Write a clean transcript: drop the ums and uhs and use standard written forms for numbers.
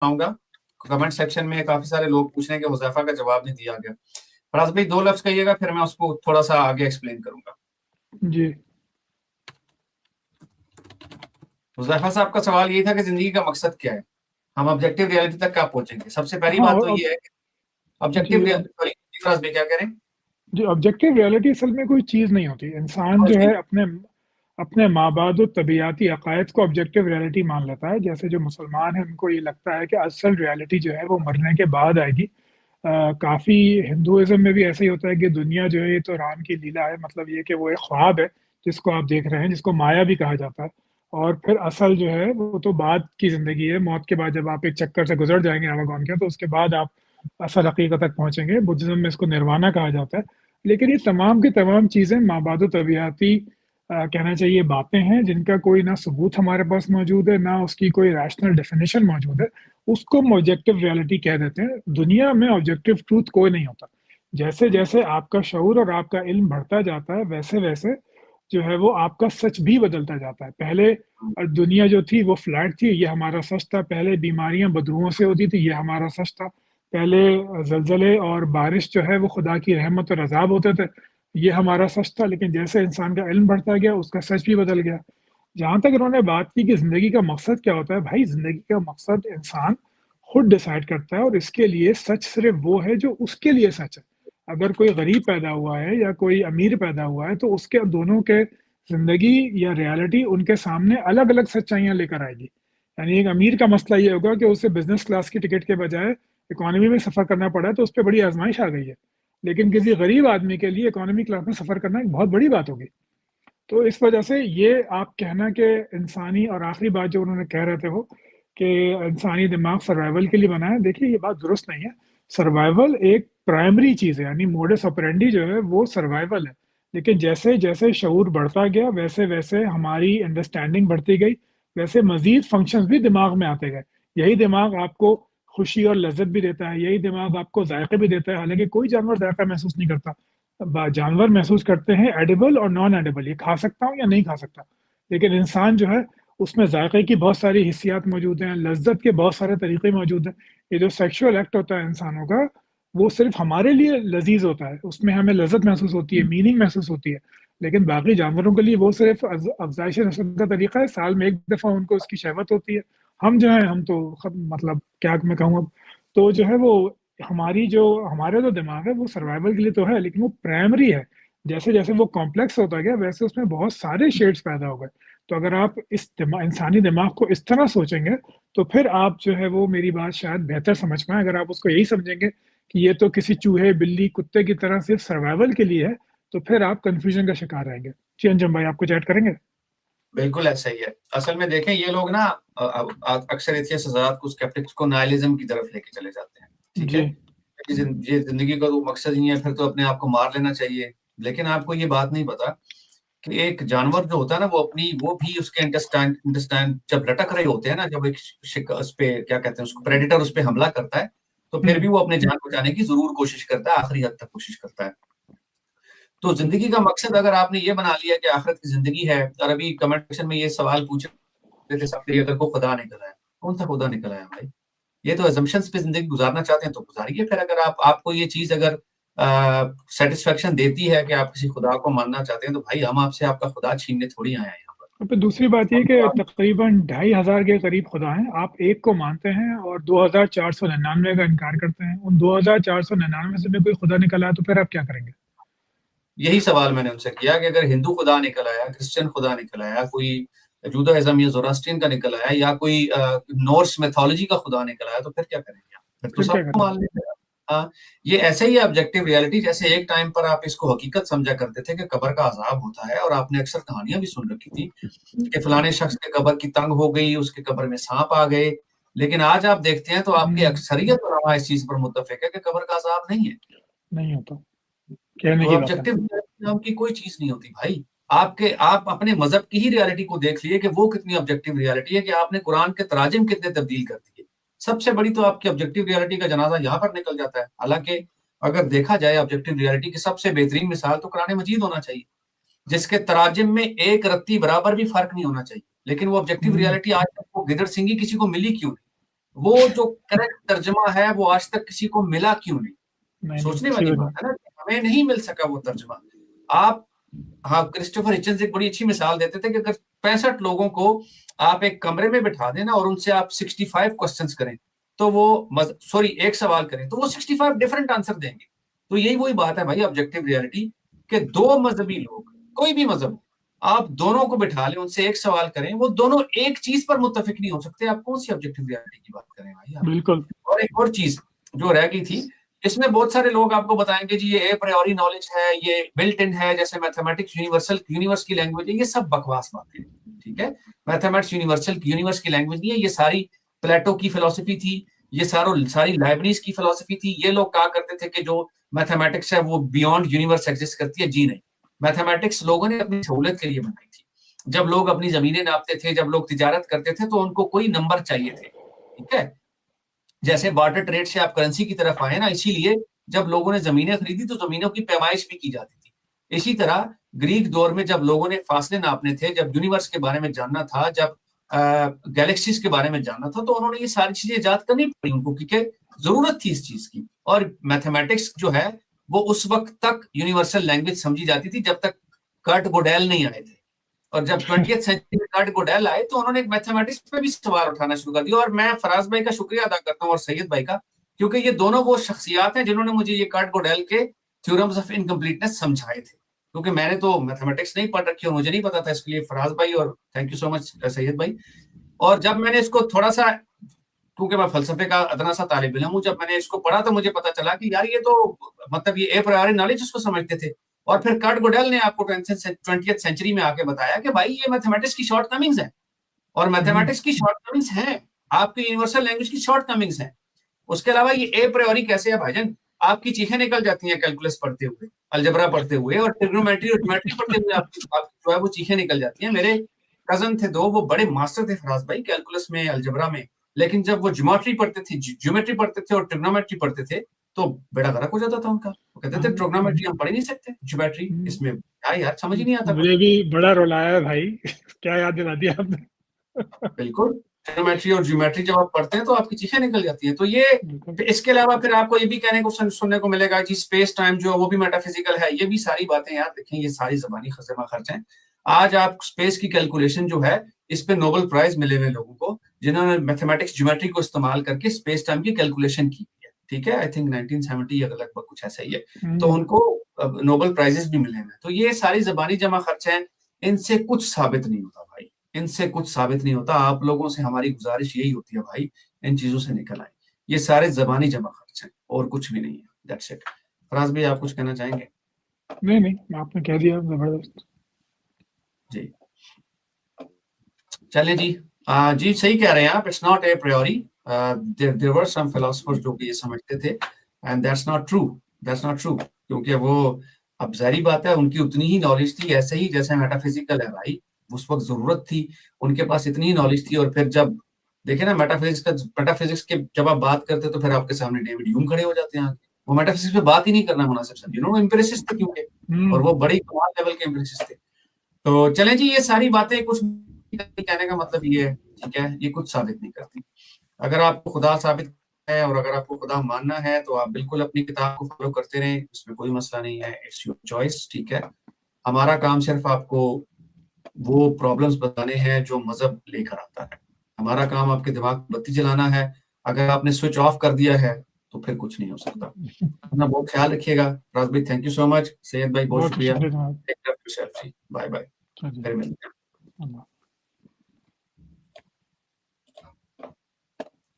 आऊंगा। Comment section में काफी सारे लोग पूछ रहे हैं कि हुज़ैफा का जवाब नहीं दिया गया। फराज भाई 2 लफ्ज कहिएगा, फिर मैं उसको थोड़ा सा आगे एक्सप्लेन करूंगा। जी। हुज़ैफा साहब का सवाल ये था कि जिंदगी का मकसद क्या है, हम ऑब्जेक्टिव रियलिटी तक कब पहुंचेंगे। सबसे पहली हाँ बात तो अब ये है कि जी ऑब्जेक्टिव सॉरी फराज भाई क्या कह रहे हैं। जी ऑब्जेक्टिव रियलिटी असल में कोई चीज़ नहीं होती। इंसान जो है अपने अपने माबाद तबियाती अकायद को ऑब्जेक्टिव रियलिटी मान लेता है। जैसे जो मुसलमान हैं उनको ये लगता है कि असल रियलिटी जो है वो मरने के बाद आएगी। काफ़ी हिंदुइज्म में भी ऐसा ही होता है कि दुनिया जो है ये तो राम की लीला है, मतलब ये कि वो एक ख्वाब है जिसको आप देख रहे हैं, जिसको माया भी कहा जाता है। और फिर असल जो है वो तो बाद की ज़िंदगी है, मौत के बाद जब आप एक चक्कर से गुजर जाएंगे आवागौन के, तो उसके बाद आप असल हकीकत तक पहुंचेंगे। बुद्धिज्म में इसको निर्वाणा कहा जाता है। लेकिन ये तमाम की तमाम चीज़ें माबाद तबियाती कहना चाहिए बातें हैं जिनका कोई ना सबूत हमारे पास मौजूद है, ना उसकी कोई रैशनल डेफिनेशन मौजूद है। उसको हम ऑब्जेक्टिव रियलिटी कह देते हैं। दुनिया में ऑब्जेक्टिव ट्रूथ कोई नहीं होता। जैसे जैसे आपका शऊर और आपका इल्म बढ़ता जाता है वैसे वैसे जो है वो आपका सच भी बदलता जाता है। पहले दुनिया जो थी वो फ्लैट थी, ये हमारा सच था। पहले बीमारियां बदबुओं से होती थी, ये हमारा सच था। पहले जलजले और बारिश जो है वो खुदा की रहमत और अजाब होते थे, ये हमारा सच था। लेकिन जैसे इंसान का इल्म बढ़ता गया उसका सच भी बदल गया। जहां तक इन्होंने बात की कि जिंदगी का मकसद क्या होता है, भाई जिंदगी का मकसद इंसान खुद डिसाइड करता है, और इसके लिए सच सिर्फ वो है जो उसके लिए सच है। अगर कोई गरीब पैदा हुआ है या कोई अमीर पैदा हुआ है तो उसके दोनों के जिंदगी या रियलिटी उनके सामने अलग अलग सच्चाइयां लेकर आएगी। यानी एक अमीर का मसला ये होगा कि उसे बिजनेस क्लास की टिकट के बजाय इकोनॉमी में सफर करना पड़ा है, तो उस पर बड़ी आजमाइश आ गई है। लेकिन किसी गरीब आदमी के लिए इकोनॉमी क्लास में सफर करना एक बहुत बड़ी बात होगी। तो इस वजह से ये आप कहना कि इंसानी, और आखिरी बात जो उन्होंने कह रहे थे वो कि इंसानी दिमाग सर्वाइवल के लिए बना है, देखिए ये बात दुरुस्त नहीं है। सर्वाइवल एक प्राइमरी चीज़ है, यानी मोडस ऑपरेंडी जो है वो सर्वाइवल है। लेकिन जैसे जैसे शऊर बढ़ता गया वैसे वैसे हमारी अंडरस्टैंडिंग बढ़ती गई, वैसे मजीद फंक्शंस भी दिमाग में आते गए। यही दिमाग आपको खुशी और लज्जत भी देता है, यही दिमाग आपको जायके भी देता है। हालांकि कोई जानवर जायका महसूस नहीं करता, जानवर महसूस करते हैं एडिबल और नॉन एडिबल, ये खा सकता हूँ या नहीं खा सकता। लेकिन इंसान जो है उसमें जायके की बहुत सारी हिस्सियात मौजूद हैं, लज्जत के बहुत सारे तरीके मौजूद हैं। ये जो सेक्सुअल एक्ट होता है इंसानों का, वो सिर्फ हमारे लिए लजीज होता है, उसमें हमें लज्जत महसूस होती है, मीनिंग महसूस होती है। लेकिन बाकी जानवरों के लिए वो सिर्फ अफजाइश नस्ल का तरीका है, साल में एक दफ़ा उनको उसकी शहवत होती है। हम जो है हम तो मतलब क्या मैं कहूँ अब, तो जो है वो हमारे जो दिमाग है वो सर्वाइवल के लिए तो है, लेकिन वो प्राइमरी है। जैसे जैसे वो कॉम्प्लेक्स होता गया वैसे उसमें बहुत सारे शेड्स पैदा हो गए। तो अगर आप इंसानी दिमाग को इस तरह सोचेंगे तो फिर आप जो है वो मेरी बात शायद बेहतर समझ पाए। अगर आप उसको यही समझेंगे कि ये तो किसी चूहे बिल्ली कुत्ते की तरह सिर्फ सर्वाइवल के लिए है, तो फिर आप कंफ्यूजन का शिकार रहेंगे। जी अंजम भाई, आप कुछ ऐड करेंगे? बिल्कुल ऐसा ही है। असल में देखें ये लोग ना अक्सर एथियस्ट हज़रात को, स्केप्टिक्स को नाइलिज्म की तरफ लेके चले जाते हैं। ठीक जी है, ये जिंदगी का तो मकसद ही है, फिर तो अपने आप को मार लेना चाहिए। लेकिन आपको ये बात नहीं पता कि एक जानवर जो होता है ना वो भी उसके इंटेस्टाइन जब लटक रहे होते हैं ना, जब एक उस पे क्या कहते हैं उसको, प्रेडेटर उस पे हमला करता है, तो फिर भी वो अपने जान बचाने की जरूर कोशिश करता है, आखिरी हद तक कोशिश करता है। तो जिंदगी का मकसद अगर आपने ये बना लिया कि आखिरत की जिंदगी है, और अभी कमेंट सेक्शन में ये सवाल पूछ रहे थे सब, अगर को खुदा निकल आया, कौन सा खुदा निकल आया भाई? ये तो assumptions पे जिंदगी गुजारना चाहते हैं तो गुजारिए। फिर अगर आपको ये चीज अगर सेटिस्फेक्शन देती है कि आप किसी खुदा को मानना चाहते हैं, तो भाई हम आपसे आपका खुदा छीनने थोड़ी आए हैं यहाँ पर। और फिर दूसरी बात ये कि तकरीबन 2,500 के करीब खुदा हैं। आप एक को मानते हैं और 2,499 का इनकार करते हैं। उन 2,499 से में कोई खुदा निकला है तो फिर आप क्या करेंगे? यही सवाल मैंने उनसे किया कि अगर हिंदू खुदा निकल आया, क्रिश्चियन खुदा निकल आया, कोई जूडाइज्म या जोरास्ट्रियन का निकल आया, या कोई नॉर्स मेथोलॉजी का खुदा निकल आया, तो फिर क्या करेंगे आप? फिर तो फिर क्या सबको करेंगे? मान लेते हैं। हाँ, ये ऐसे ही है ऑब्जेक्टिव रियलिटी। जैसे एक टाइम पर आप इसको हकीकत समझा करते थे कि कब्र का अजाब होता है, और आपने अक्सर कहानियां भी सुन रखी थी कि फलाने शख्स के कब्र की तंग हो गई, उसके कब्र में सांप आ गए। लेकिन आज आप देखते हैं तो आपकी अक्सरियत उलमा इस चीज पर मुत्तफिक है कि कब्र का अजाब नहीं है। नहीं होता, कहने तो की बात है। ऑब्जेक्टिव रियलिटी नाम की कोई चीज नहीं होती भाई। आप अपने मजहब की ही रियलिटी को देख लिए कि वो कितनी ऑब्जेक्टिव रियलिटी है, कि आपने कुरान के तराजिम कितने तब्दील कर दिए। सबसे बड़ी तो आपकी ऑब्जेक्टिव रियलिटी का जनाजा यहाँ पर निकल जाता है। हालांकि अगर देखा जाए ऑब्जेक्टिव रियलिटी की सबसे बेहतरीन मिसाल तो कुरान मजीद होना चाहिए, जिसके तराजिम में एक रत्ती बराबर भी फर्क नहीं होना चाहिए। लेकिन वो ऑब्जेक्टिव हम्म, रियलिटी आज तक वो गिदड़ सिंगी किसी को मिली क्यों नहीं? वो जो करेक्ट तर्जमा है वो आज तक किसी को मिला क्यों नहीं? नहीं सोचने अच्छी वाली बात बात है ना, हमें नहीं मिल सका वो तर्जमा। आप, हाँ, क्रिस्टोफर हिचन्स एक बड़ी अच्छी मिसाल देते थे कि अगर 65 लोगों को आप एक कमरे में बिठा देना और उनसे आप 65 क्वेश्चंस करें तो वो एक सवाल करें तो वो 65 डिफरेंट आंसर देंगे। तो यही वही बात है भाई ऑब्जेक्टिव रियलिटी, कि दो मजहबी लोग, कोई भी मजहब हो, आप दोनों को बिठा लें, उनसे एक सवाल करें, वो दोनों एक चीज पर मुत्तफिक नहीं हो सकते। आप कौन सी ऑब्जेक्टिव रियलिटी की बात करें भाई आप? बिल्कुल। और एक और चीज जो रह गई थी, इसमें बहुत सारे लोग आपको बताएंगे जी ये ए प्रायोरी नॉलेज है, ये बिल्ट इन है, जैसे मैथमेटिक्स यूनिवर्स की लैंग्वेज है। ये सब बकवास बातें, ठीक है? मैथमेटिक्स यूनिवर्स की लैंग्वेज नहीं है, ये सारी प्लेटो की फिलोसफी थी, ये सारी लाइब्रेरीज की फिलोसफी थी। ये लोग कहा करते थे कि जो मैथमेटिक्स है वो बियॉन्ड यूनिवर्स एग्जिस्ट करती है। जी नहीं, मैथमेटिक्स लोगों ने अपनी सहूलत के लिए बनाई थी। जब लोग अपनी जमीनें नापते थे, जब लोग तिजारत करते थे, तो उनको कोई नंबर चाहिए थे, ठीक है? जैसे बार्टर ट्रेड से आप करेंसी की तरफ आए ना, इसीलिए जब लोगों ने जमीनें खरीदी तो जमीनों की पैमाइश भी की जाती थी। इसी तरह ग्रीक दौर में जब लोगों ने फासले नापने थे, जब यूनिवर्स के बारे में जानना था, जब गैलेक्सीज के बारे में जानना था, तो उन्होंने ये सारी चीजें इजाद करनी पड़ी उनको, क्योंकि जरूरत थी इस चीज की। और मैथमेटिक्स जो है वो उस वक्त तक यूनिवर्सल लैंग्वेज समझी जाती थी जब तक कर्ट गोडेल नहीं आए थे। और जब 20th सेंचुरी में कर्ट गोडेल आए तो उन्होंने मैथमेटिक्स पे भी सवाल उठाना शुरू कर दिया। और मैं फराज भाई का शुक्रिया अदा करता हूँ और सैयद भाई का, क्योंकि ये दोनों वो शख्सियात हैं जिन्होंने मुझे ये कर्ट गोडेल के थ्योरम्स ऑफ इनकम्प्लीटनेस समझाए थे। क्योंकि मैंने तो मैथमेटिक्स नहीं पढ़ रखी और मुझे नहीं पता था, इसके लिए फराज भाई और thank you so much Syed भाई। और जब मैंने इसको थोड़ा सा, क्योंकि मैं फलसफे का अदना सा तालिब इल्म हूँ, जब मैंने इसको पढ़ा तो मुझे पता चला कि यार ये तो मतलब ये ए प्रायोरी नॉलेज इसको समझते थे। और फिर कर्ट गोडेल ने आपको 20th सेंचुरी में आके बताया कि भाई ये मैथमेटिक्स की शॉर्ट कमिंग्स है, और मैथमेटिक्स की शॉर्ट कमिंग्स हैं, आपकी यूनिवर्सल लैंग्वेज की शॉर्ट कमिंग्स हैं। उसके अलावा ये ए प्रायोरी कैसे है भाईजान? आपकी चीखें निकल जाती हैं कैलकुलस पढ़ते हुए, अलजबरा पढ़ते हुए, और ट्रिग्नोमेट्री और ज्योमेट्री पढ़ते हुए आपकी जो है वो चीखें निकल जाती हैं। मेरे कजन थे दो, वो बड़े मास्टर थे फराज भाई कैलकुलस में, अलजबरा में, लेकिन जब वो ज्योमेट्री पढ़ते थे, ज्योमेट्री पढ़ते थे और ट्रिग्नोमेट्री पढ़ते थे तो बेड़ा गर्क हो जाता था उनका। वो कहते थे ट्रिग्नोमेट्री हम पढ़ ही नहीं सकते, ज्योमेट्री इसमें क्या यार, समझ ही नहीं आता कुछ। मुझे भी बड़ा रुलाया है भाई। क्या याद दिला दिया आपने। बिल्कुल, ट्रिग्नोमेट्री और ज्योमेट्री जब आप पढ़ते हैं तो आपकी चीखें निकल जाती हैं। तो ये, बिल्कुल। इसके अलावा फिर आपको ये भी कहने को सुनने को मिलेगा जी स्पेस टाइम जो है वो भी मेटाफिजिकल है। ये भी सारी बातें यार देखें, ये सारी जबानी खर्चमा खर्च हैं। आज आप स्पेस की कैलकुलेशन जो है, इस पे नोबेल प्राइज मिले हुए लोगों को जिन्होंने मैथमेटिक्स ज्योमेट्री को इस्तेमाल करके स्पेस टाइम की कैलकुलेशन की है, ठीक है? आई थिंक 1970 या लगभग कुछ ऐसा ही है। तो उनको नोबेल प्राइजेस भी मिले हैं। तो ये सारी जबानी जमा खर्च हैं, इनसे कुछ साबित नहीं होता भाई, इनसे कुछ साबित नहीं होता। आप लोगों से हमारी गुजारिश यही होती है भाई, इन चीजों से निकल आए। ये सारे जबानी जमा खर्च हैं और कुछ भी नहीं है। That's it. फराज भाई आप कुछ कहना चाहेंगे? नहीं नहीं, आपने कह दिया जबरदस्त। जी चलें जी। जी सही कह रहे हैं आप, it's not a priori. There were some philosophers जो कि ये समझते थे, and that's not true, that's not true. क्योंकि वो, अब जाहिर बात है उनकी उतनी ही नॉलेज थी, ऐसे ही जैसे मेटाफिजिकल है भाई, उस वक्त जरूरत थी, उनके पास इतनी ही नॉलेज थी। और फिर जब देखे ना मेटाफिजिक्स के जब आप बात करते तो फिर आपके सामने डेविड ह्यूम खड़े हो जाते हैं आके। वो मेटाफिजिक्स पे बात ही नहीं करना मुनासिब समझे, वो एम्पिरिसिस्ट थे क्योंकि, और वो बड़ी कमाल लेवल के एम्पिरिसिस्ट थे। तो चलें जी, ये सारी बातें कुछ कहने का मतलब ये है, ठीक है, ये कुछ साबित नहीं करती। अगर आपको खुदा साबित है और अगर आपको खुदा मानना है तो आप बिल्कुल अपनी किताब को फॉलो करते रहें, इसमें कोई मसला नहीं है, इट्स योर चॉइस, ठीक है? हमारा काम सिर्फ आपको वो प्रॉब्लम्स बताने हैं जो मजहब लेकर आता है। हमारा काम आपके दिमाग में बत्ती जलाना है। अगर आपने स्विच ऑफ कर दिया है तो फिर कुछ नहीं हो सकता। अपना बहुत ख्याल रखिएगा। राज भाई thank you so much, Syed भाई बहुत शुक्रिया। बहुत शुक्रिया। बाय बाय, फिर मिलते हैं।